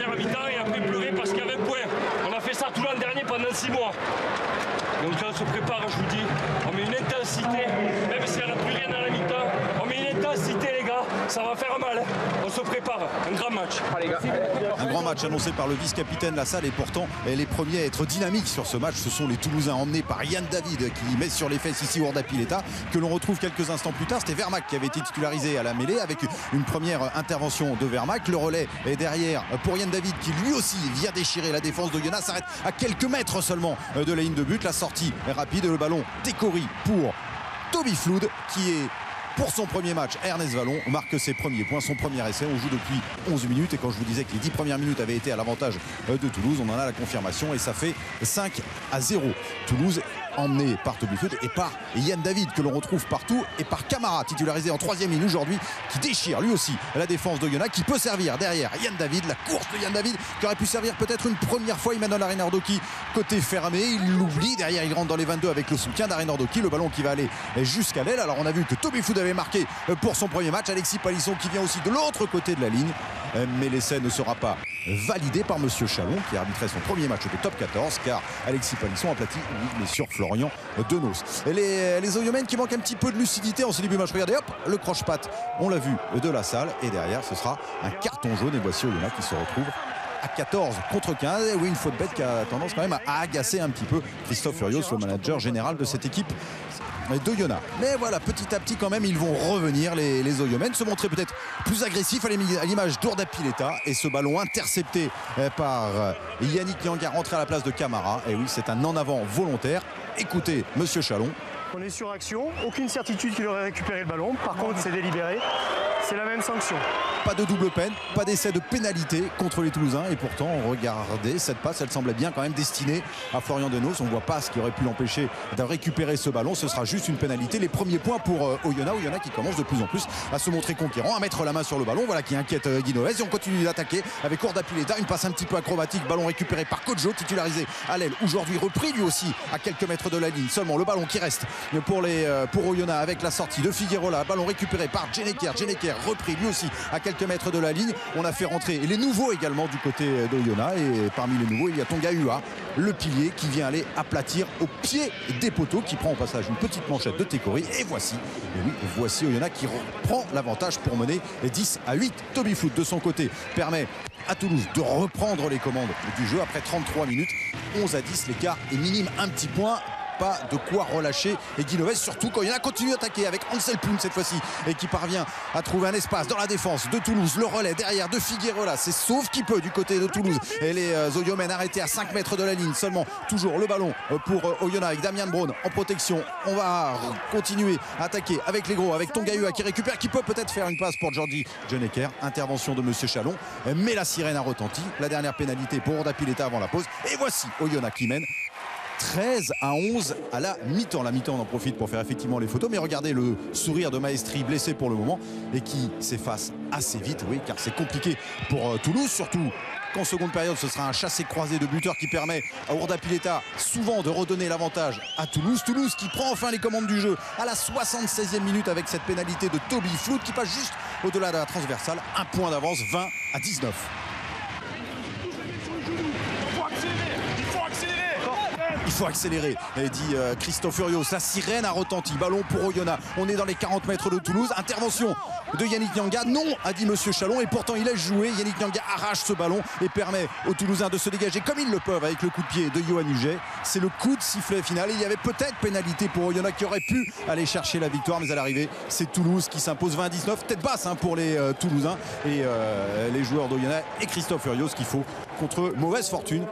première mi-temps et après pleurer parce qu'il y avait un point. On a fait ça tout l'an dernier pendant 6 mois. Donc on se prépare, je vous dis, on met une intensité, même s'il n'y a plus rien à la mi-temps, on met une intensité les gars, ça va faire mal. On se prépare, un grand match. Un grand match annoncé par le vice-capitaine Lassalle et pourtant les premiers à être dynamiques sur ce match, ce sont les Toulousains emmenés par Yann David qui met sur les fesses ici Ourda Pileta, que l'on retrouve quelques instants plus tard. C'était Vermaak qui avait été titularisé à la mêlée avec une première intervention de Vermaak. Le relais est derrière pour Yann David qui lui aussi vient déchirer la défense d'Oyonnax, s'arrête à quelques mètres seulement de la ligne de but. La sortie est rapide, le ballon décoré pour Toby Flood qui est pour son premier match. Ernest Vallon marque ses premiers points, son premier essai. On joue depuis 11 minutes et quand je vous disais que les 10 premières minutes avaient été à l'avantage de Toulouse, on en a la confirmation et ça fait 5-0. Toulouse emmené par Toby Flood et par Yann David que l'on retrouve partout et par Camara titularisé en 3e ligne aujourd'hui qui déchire lui aussi la défense d'Oyonnax, qui peut servir derrière Yann David, la course de Yann David qui aurait pu servir peut-être une première fois. Emmanuel Arinardoki côté fermé, il l'oublie, derrière il rentre dans les 22 avec le soutien d'Arinardoki, le ballon qui va aller jusqu'à l'aile. Alors on a vu que Toby Flood avait marqué pour son premier match, Alexis Palisson qui vient aussi de l'autre côté de la ligne, mais l'essai ne sera pas validé par monsieur Chalon qui arbitrait son premier match de top 14 car Alexis Palisson aplati mais sur Florian Denos. Et les Oyomènes qui manquent un petit peu de lucidité en ce début de match. Regardez, hop, le croche-patte, on l'a vu de Lassalle et derrière ce sera un carton jaune et voici Oyonnax qui se retrouve à 14 contre 15. Et oui, une faute bête qui a tendance quand même à agacer un petit peu Christophe Furios, le manager général de cette équipe d'Oyonnax. Mais voilà, petit à petit quand même ils vont revenir les Oyomènes, se montrer peut-être plus agressifs à l'image d'Ourda Pileta, et ce ballon intercepté par Yannick Nyanga rentré à la place de Camara. Et oui, c'est un en avant volontaire. Écoutez monsieur Chalon. On est sur action, aucune certitude qu'il aurait récupéré le ballon, par contre c'est délibéré, c'est la même sanction. Pas de double peine, pas d'essai de pénalité contre les Toulousains et pourtant regardez cette passe, elle semblait bien quand même destinée à Florian Denos. On ne voit pas ce qui aurait pu l'empêcher de récupérer ce ballon, ce sera juste une pénalité. Les premiers points pour Oyonnax qui commence de plus en plus à se montrer conquérant, à mettre la main sur le ballon, voilà qui inquiète Guinoves. Et on continue d'attaquer avec Ourda Pileta, une passe un petit peu acrobatique, ballon récupéré par Kodjo, titularisé à l'aile, aujourd'hui repris lui aussi à quelques mètres de la ligne. Seulement le ballon qui reste pour Oyonnax avec la sortie de Figueroa, ballon récupéré par Djeneker repris lui aussi à quelques mètres de la ligne. On a fait rentrer les nouveaux également du côté d'Oyonnax et parmi les nouveaux il y a Tonga Hua, le pilier qui vient aller aplatir au pied des poteaux, qui prend au passage une petite manchette de Tekori et voici Oyonnax qui reprend l'avantage pour mener 10-8. Toby Flood de son côté permet à Toulouse de reprendre les commandes du jeu après 33 minutes. 11-10, l'écart est minime, un petit point. Pas de quoi relâcher et Guinoves, surtout quand Oyonnax continue d'attaquer avec Ansel Poun cette fois-ci et qui parvient à trouver un espace dans la défense de Toulouse. Le relais derrière de Figueroa, c'est sauf qui peut du côté de Toulouse et les Oyomènes arrêtés à 5 mètres de la ligne seulement. Toujours le ballon pour Oyonnax avec Damien Braun en protection. On va continuer à attaquer avec les gros, avec Tonga Hua qui récupère, qui peut peut-être faire une passe pour Jordi Djeneker. Intervention de monsieur Chalon, mais la sirène a retenti. La dernière pénalité pour Ourda Pileta avant la pause et voici Oyonnax qui mène 13-11 à la mi-temps. La mi-temps, on en profite pour faire effectivement les photos, mais regardez le sourire de Maestri, blessé pour le moment et qui s'efface assez vite, oui, car c'est compliqué pour Toulouse, surtout qu'en seconde période ce sera un chassé-croisé de buteurs qui permet à Ourda Pileta souvent de redonner l'avantage à Toulouse. Toulouse qui prend enfin les commandes du jeu à la 76e minute avec cette pénalité de Toby Flood qui passe juste au-delà de la transversale. Un point d'avance, 20-19. Il faut accélérer, dit Christophe Furios. La sirène a retenti, ballon pour Oyonnax. On est dans les 40 mètres de Toulouse. Intervention de Yannick Nyanga. Non, a dit monsieur Chalon, et pourtant il laisse jouer. Yannick Nyanga arrache ce ballon et permet aux Toulousains de se dégager comme ils le peuvent avec le coup de pied de Yohan Huget. C'est le coup de sifflet final. Et il y avait peut-être pénalité pour Oyonnax qui aurait pu aller chercher la victoire, mais à l'arrivée c'est Toulouse qui s'impose 20-19. Tête basse pour les Toulousains et les joueurs d'Oyonnax et Christophe Furios qu'il faut contre mauvaise fortune